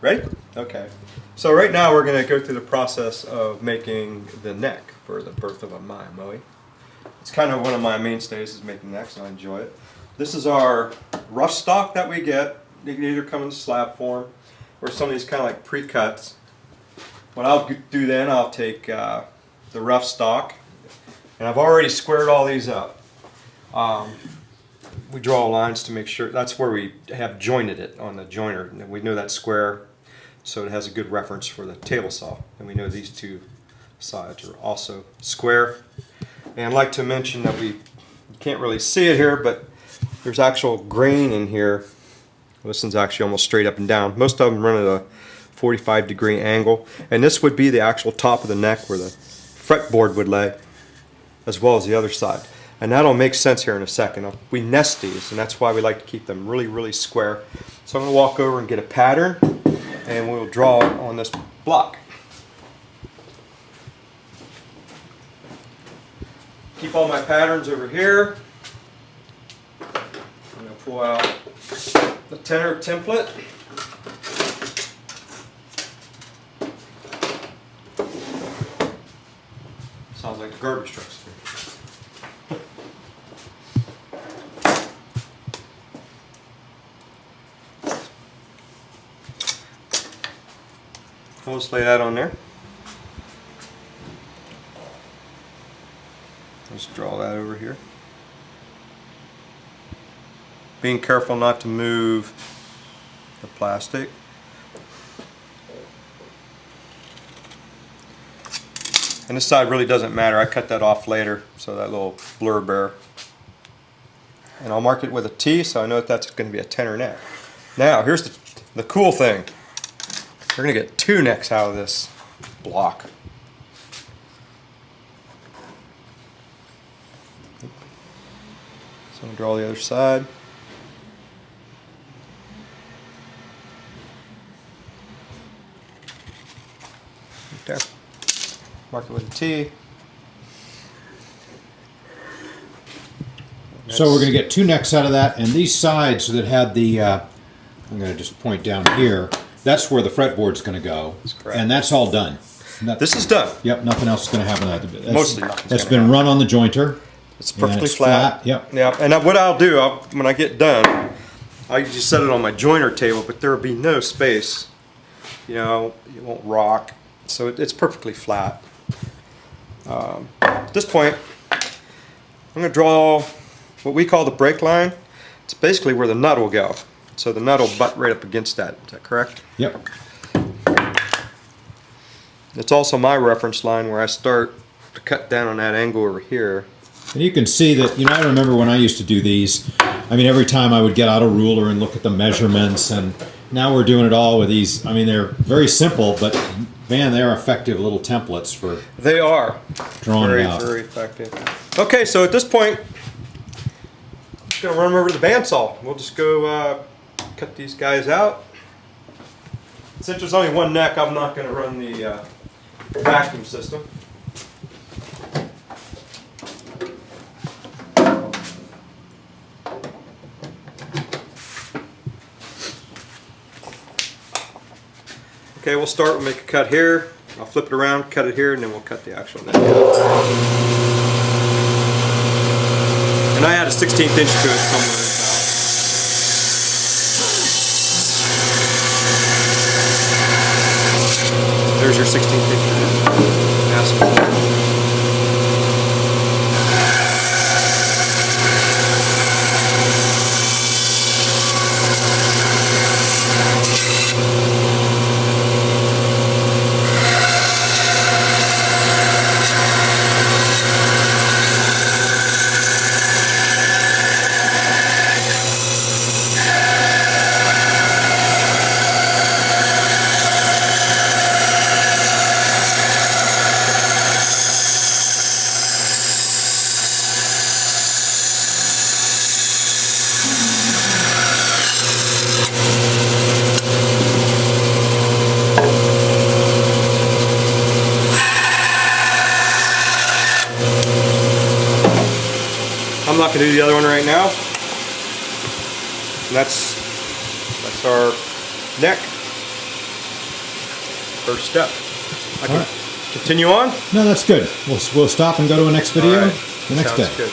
Ready? Okay. So right now we're going to go through the process of making the neck for the birth of a Mya-Moe. It's kind of one of my mainstays is making necks, and I enjoy it. This is our rough stock that we get. They can either come in slab form or some of these kind of like pre-cuts. What I'll do then, I'll take the rough stock, and I've already squared all these up. We draw lines to make sure that's where we have jointed it on the joiner, and we know that's square, so it has a good reference for the table saw, and we know these two sides are also square. And I'd like to mention that you can't really see it here, but there's actual grain in here. This one's actually almost straight up and down. Most of them run at a 45-degree angle, and this would be the actual top of the neck where the fretboard would lay, as well as the other side. And that'll make sense here in a second. We nest these, and that's why we like to keep them really, really square. So I'm going to walk over and get a pattern, and we'll draw on this block. Keep all my patterns over here. I'm going to pull out the tenor template. Sounds like garbage trucks. We'll just lay that on there. Just draw that over here. Being careful not to move the plastic. And this side really doesn't matter. I cut that off later, so that little blur bear. And I'll mark it with a T, so I know that that's going to be a tenor neck. Now, here's the cool thing. We're going to get two necks out of this block. So I'm going to draw the other side. Right there. Mark it with a T. So we're going to get two necks out of that, and these sides that had the, I'm going to just point down here, that's where the fretboard's going to go. That's correct. And that's all done. This is done. Yep, nothing else is going to happen to that. That's, Mostly nothing's that's gonna been happen. run on the jointer. It's perfectly it's flat. Yep. Yeah. And what I'll do, when I get done, I usually set it on my joiner table, but there will be no space. You know, it won't rock. So it's perfectly flat. At this point, I'm going to draw what we call the break line. It's basically where the nut will go. So the nut will butt right up against that. Is that correct? Yep. It's also my reference line where I start to cut down on that angle over here. And you can see that, you know, I remember when I used to do these, I mean, every time I would get out a ruler and look at the measurements, and now we're doing it all with these. I mean, they're very simple, but man, they're effective little templates for They are. drawing it out. Very effective. Okay, so at this point, I'm just going to run them over to the bandsaw. We'll just go cut these guys out. Since there's only one neck, I'm not going to run the vacuum system. Okay, we'll start, we'll make a cut here. I'll flip it around, cut it here, and then we'll cut the actual neck out. And I add a 16th inch to it somewhere about. There's your 16th inch. Asphalt. I'm not going to do the other one right now. And that's our neck. first step. I can All right. continue on? No, that's good. We'll stop and go to a next video All right. the next Sounds day. good.